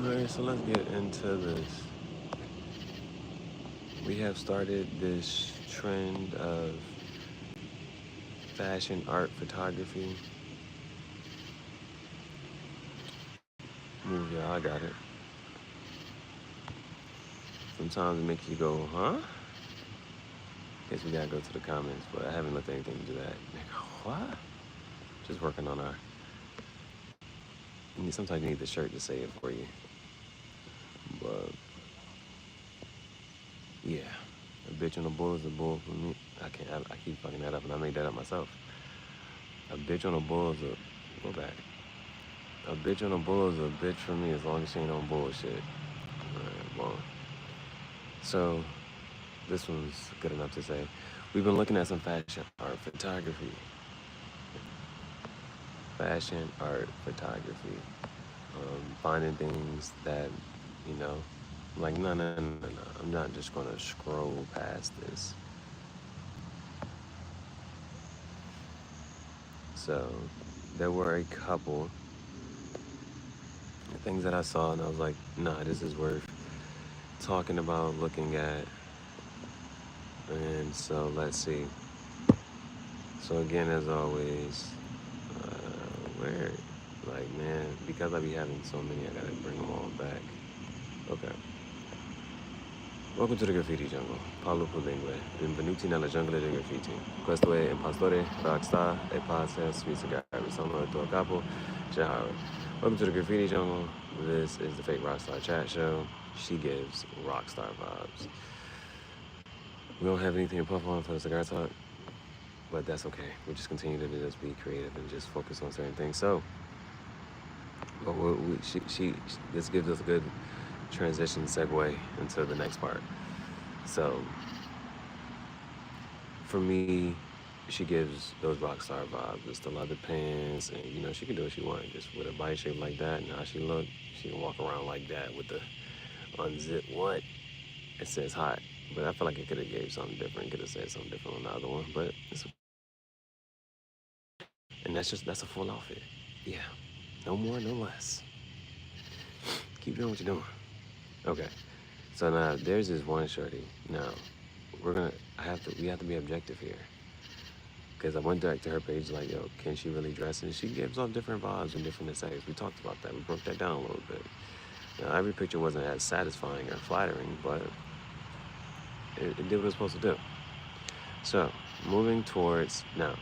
Alright, so let's get into this. We have started this trend of fashion art photography. Move, y'all, I got it. Sometimes it makes you go, huh? Guess we gotta go to the comments, but I haven't looked at anything to do that. Nigga, what? Just working on our. Sometimes you need the shirt to say it for you. But yeah, a bitch on a bull is a bull for me. I can't. I keep fucking that up, and I made that up myself. A bitch on a bull is a. Go back. A bitch on a bull is a bitch for me as long as she ain't on bullshit. Alright, well. So, this one's good enough to say. We've been looking at some fashion art photography. Fashion art photography. Finding things that, you know, I'm like, no. I'm not just gonna scroll past this. So, there were a couple things that I saw, and I was like, nah, this is worth talking about, looking at. And so, let's see. So, again, as always, where, like, man, because I be having so many, I gotta bring them all back. Okay. Welcome to the graffiti jungle. Paolo Pulingue. Benvenuti nella giungla del graffiti. Questo è impostore, rockstar, e passa sui cigarri. Sono il tuo capo, Gihareh. Welcome to the graffiti jungle. This is the fake rockstar chat show. She gives rockstar vibes. We don't have anything to puff on for the cigar talk, but that's okay. We just continue to just be creative and just focus on certain things. So, but this gives us a good transition segue into the next part. So, for me, she gives those rock star vibes. It's the leather pants, and you know she can do what she wants. Just with her body shape like that, and how she look, she can walk around like that with the unzip. What? It says hot, but I feel like it could have gave something different. Could have said something different on the other one, but it's and that's a full outfit. Yeah, no more, no less. Keep doing what you're doing. Okay. So now there's this one shorty. Now we have to be objective here. Because I went back to her page like, yo, can she really dress? And she gives off different vibes and different aesthetics. We talked about that. We broke that down a little bit. Now, every picture wasn't as satisfying or flattering, but it did what it was supposed to do. So, moving towards now.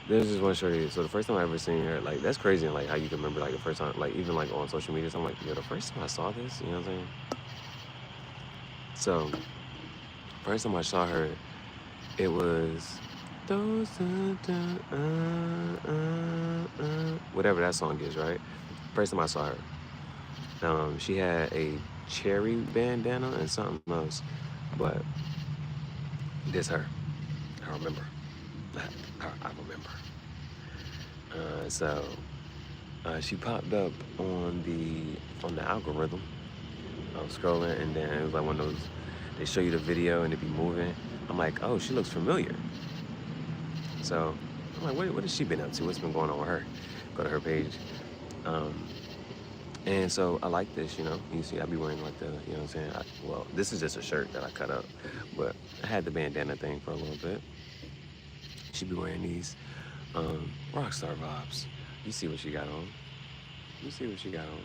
There's this one shorty. So the first time I ever seen her, like that's crazy, and like how you can remember like the first time, like even like on social media. So I'm like, yo, the first time I saw this, you know what I'm saying? So, first time I saw her, it was whatever that song is, right? First time I saw her, she had a cherry bandana and something else, but this her. I remember. I remember. So she popped up on the algorithm. I was scrolling, and then it was like one of those. They show you the video and it be moving. I'm like, oh, she looks familiar. So I'm like, what has she been up to? What's been going on with her? Go to her page. Um, and so I like this, you know. You see, I be wearing like the, you know what I'm saying? Well, this is just a shirt that I cut up, but I had the bandana thing for a little bit. She be wearing these rockstar vibes. You see what she got on. You see what she got on.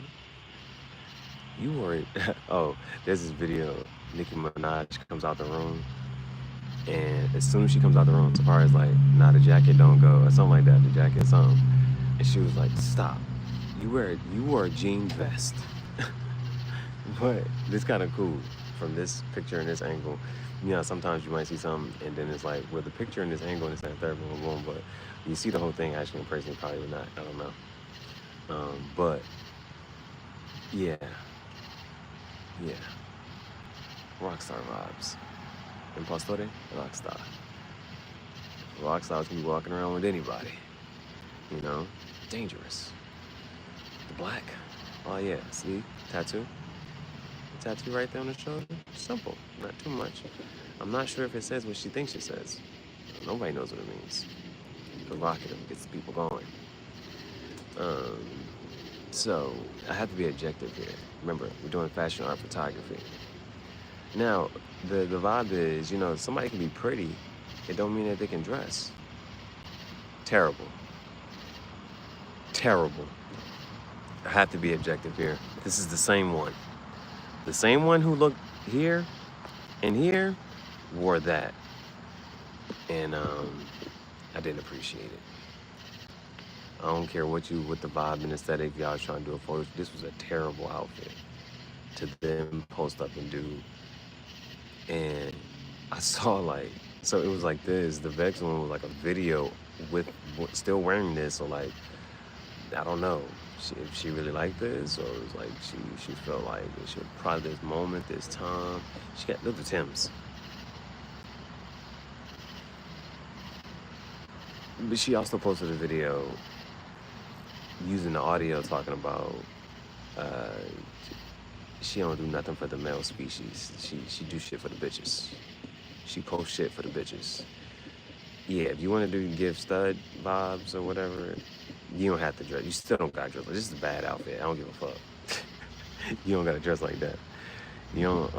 You wore it. Oh, there's this video. Nicki Minaj comes out the room, and as soon as she comes out the room, Tafari's like, nah, the jacket don't go, or something like that. The jacket, something. And she was like, stop. You wore a jean vest. But it's kind of cool from this picture and this angle. You know, sometimes you might see something, and then it's like, with the picture in this angle, and it's that third boom, boom, but you see the whole thing actually in person, probably not. I don't know. But yeah, yeah, rockstar vibes. Impostore, rockstar. Rockstars can be walking around with anybody. You know, dangerous. The black. Oh yeah, see, tattoo. Tattoo right there on the shoulder. Simple, not too much. I'm not sure if it says what she thinks it says. Nobody knows what it means. Provocative, gets the people going. Um, So I have to be objective here. Remember, we're doing fashion art photography. Now, the vibe is, somebody can be pretty. It don't mean that they can dress. Terrible. Terrible. I have to be objective here. This is the same one. The same one who looked here and here wore that. And I didn't appreciate it. I don't care what the vibe and aesthetic y'all was trying to do a photo. This was a terrible outfit to them post up and do. And I saw so it was like this. The Vex one was like a video with still wearing this. So like, I don't know if she really liked this, or it was like she felt like it should probably this moment, this time. She got look at Tim's. But she also posted a video using the audio talking about she don't do nothing for the male species. She do shit for the bitches. She posts shit for the bitches. Yeah, if you want to give stud vibes or whatever, you don't have to dress. You still don't gotta dress. This is a bad outfit. I don't give a fuck. You don't gotta dress like that. You don't.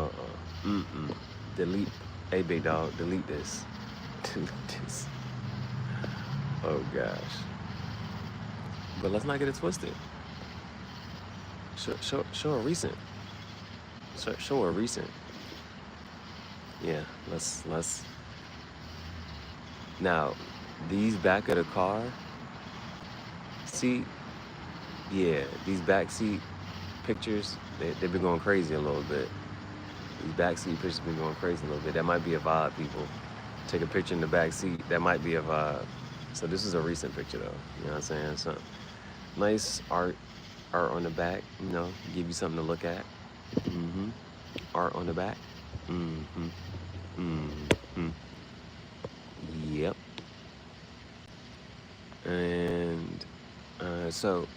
Delete. Hey, big dog. Delete this. Delete this. Oh gosh. But let's not get it twisted. Show a recent. Show a recent. Yeah, let's. Now, these back of the car seat, yeah, these back seat pictures, they've been going crazy a little bit. These back seat pictures have been going crazy a little bit. That might be a vibe, people. Take a picture in the back seat. That might be a vibe. So this is a recent picture, though. You know what I'm saying? So nice art on the back. Give you something to look at. Art on the back. Yep. And so,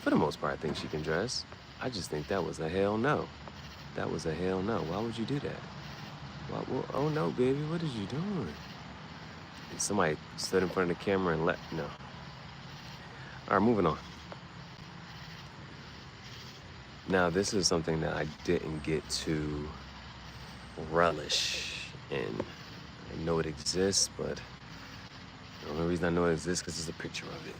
for the most part, I think she can dress. I just think that was a hell no. That was a hell no. Why would you do that? Oh no, baby, what is you doing? Somebody stood in front of the camera and no. All right, moving on. Now, this is something that I didn't get to relish in. I know it exists, but the only reason I know it exists is because there's a picture of it.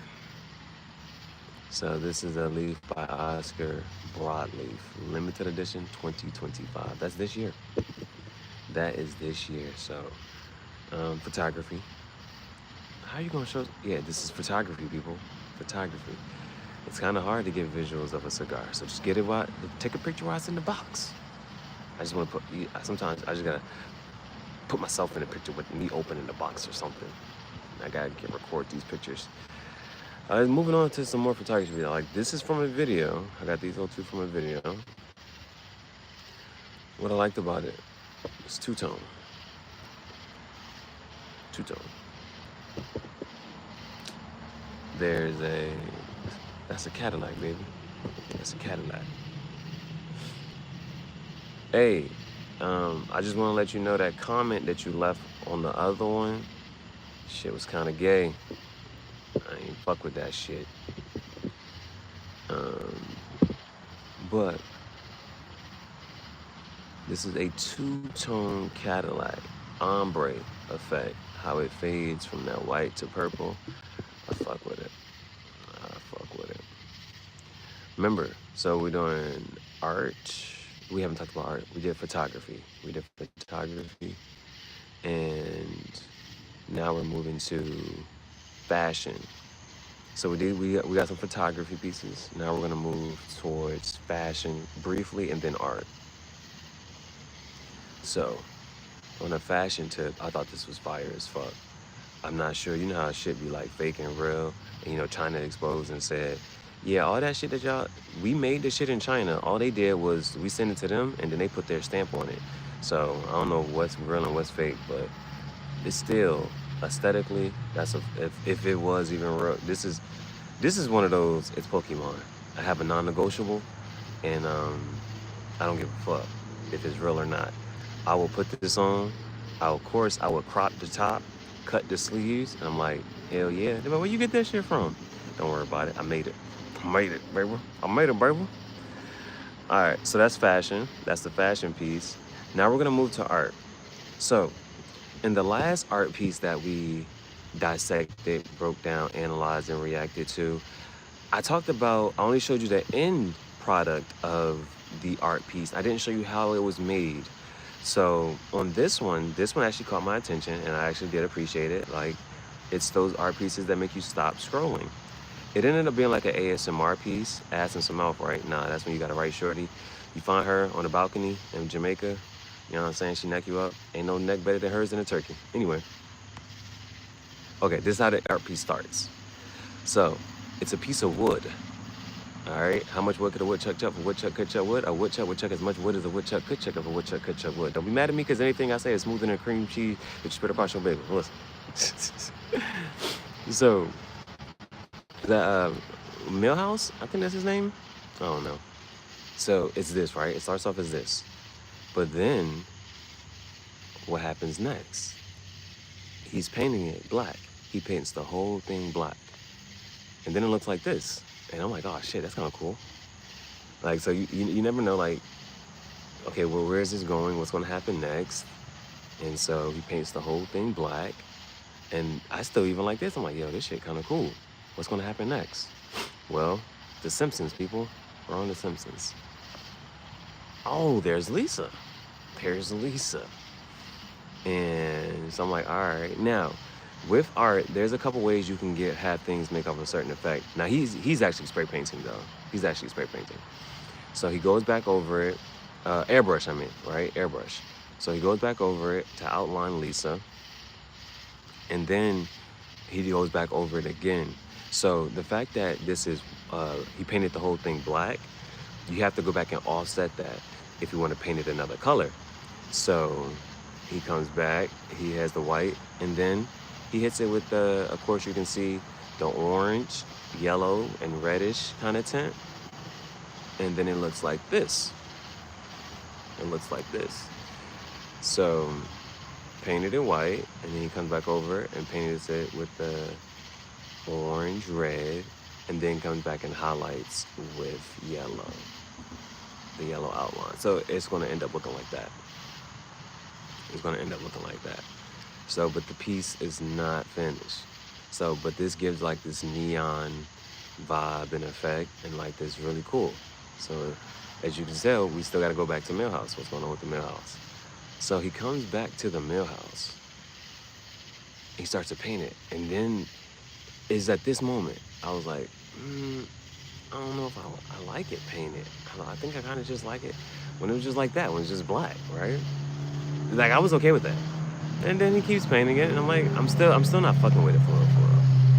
So this is a leaf by Oscar Broadleaf, limited edition 2025. That's this year. That is this year. So photography. How are you gonna show? Yeah, this is photography, people. Photography. It's kind of hard to get visuals of a cigar, so just get it take a picture while it's in the box. I just want to sometimes I just gotta put myself in a picture with me opening the box or something. I gotta record these pictures. Moving on to some more photography. Like, this is from a video. I got these little two from a video. What I liked about it, it's two-tone. Two-tone. That's a Cadillac, baby. That's a Cadillac. Hey, I just want to let you know that comment that you left on the other one, shit was kind of gay. I ain't fuck with that shit. But this is a two-tone Cadillac ombre effect. How it fades from that white to purple. I fuck with it. Remember, so we're doing art. We haven't talked about art. We did photography. And now we're moving to fashion. So we got some photography pieces. Now we're gonna move towards fashion briefly and then art. So on a fashion tip, I thought this was fire as fuck. I'm not sure, you know how shit be like fake and real, and China exposed and said, yeah, all that shit that we made this shit in China. All they did was we sent it to them and then they put their stamp on it. So I don't know what's real and what's fake, but it's still aesthetically, if it was even real. This is one of those, it's Pokemon. I have a non-negotiable, and I don't give a fuck if it's real or not. I will put this on. I will crop the top, cut the sleeves, and I'm like, hell yeah. They're like, where you get that shit from? Don't worry about it. I made it. I made it, baby. I made it, baby. All right, so that's fashion. That's the fashion piece. Now we're gonna move to art. So in the last art piece that we dissected, broke down, analyzed, and reacted to, I talked about, I only showed you the end product of the art piece. I didn't show you how it was made. So on this one actually caught my attention and I actually did appreciate it. Like, it's those art pieces that make you stop scrolling. It ended up being like an ASMR piece, ass and some mouth, right? Nah, that's when you got a right shorty. You find her on the balcony in Jamaica, you know what I'm saying? She neck you up. Ain't no neck better than hers than a turkey. Anyway, okay, this is how the art piece starts. So, it's a piece of wood. All right, how much wood could a woodchuck chop? A woodchuck could chuck wood. A woodchuck would chuck as much wood as a woodchuck could chuck if a woodchuck could chuck wood. Don't be mad at me because anything I say is smoother than cream cheese that you spit across your bagel. Listen. So, the Millhouse, I think that's his name. I don't know. So it's this, right? It starts off as this. But then, what happens next? He's painting it black. He paints the whole thing black. And then it looks like this. And I'm like, oh shit, that's kind of cool. Like, so you never know, like, okay, well, where is this going? What's going to happen next? And so he paints the whole thing black. And I still even like this. I'm like, yo, this shit kind of cool. What's going to happen next? Well, The Simpsons, people. We're on The Simpsons. Oh, there's Lisa. There's Lisa. And so I'm like, all right. Now, with art, there's a couple ways you can have things make up a certain effect. Now, he's actually spray painting, though. He's actually spray painting. So he goes back over it. Airbrush, I mean, right? Airbrush. So he goes back over it to outline Lisa. And then he goes back over it again. So the fact that this is, he painted the whole thing black, you have to go back and offset that if you want to paint it another color. So he comes back, he has the white, and then he hits it with the, of course you can see the orange, yellow, and reddish kind of tint. And then it looks like this. It looks like this. So painted it white, and then he comes back over and paints it with the orange, red, and then comes back and highlights with yellow, the yellow outline. So it's going to end up looking like that. It's going to end up looking like that. So, but the piece is not finished. So, but this gives like this neon vibe and effect, and like this really cool. So, as you can tell, we still got to go back to Millhouse. What's going on with the Millhouse? So he comes back to the Millhouse. He starts to paint it, and then is at this moment I was like, I don't know if I like it painted. I think I kind of just like it when it was just like that, when it's just black, right? Like, I was okay with that. And then he keeps painting it, and I'm like, I'm still not fucking with it for real.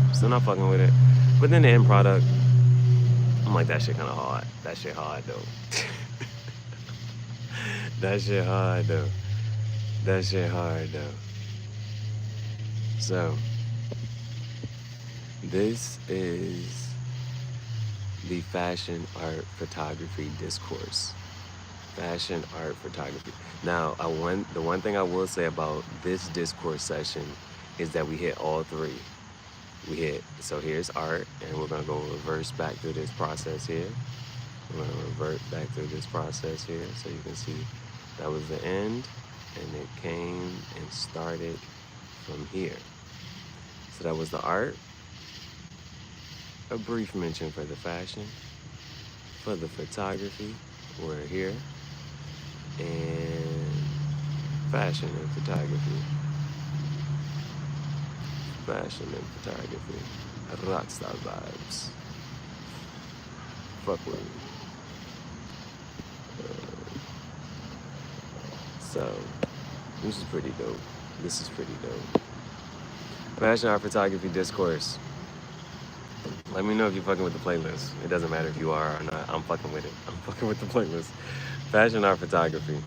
I'm still not fucking with it. But then the end product, I'm like, that shit kind of hard. That shit hard though. That shit hard though. That shit hard though. So this is the fashion art photography discourse. Fashion art photography. Now, the one thing I will say about this discourse session is that we hit all three. So here's art, and we're gonna go reverse back through this process here. We're gonna revert back through this process here, so you can see that was the end, and it came and started from here. So that was the art. A brief mention for the fashion. For the photography, we're here. And fashion and photography. Fashion and photography. Rockstar vibes. Fuck with me. So, this is pretty dope. This is pretty dope. Fashion art photography discourse. Let me know if you're fucking with the playlist. It doesn't matter if you are or not. I'm fucking with it. I'm fucking with the playlist. Fashion art photography.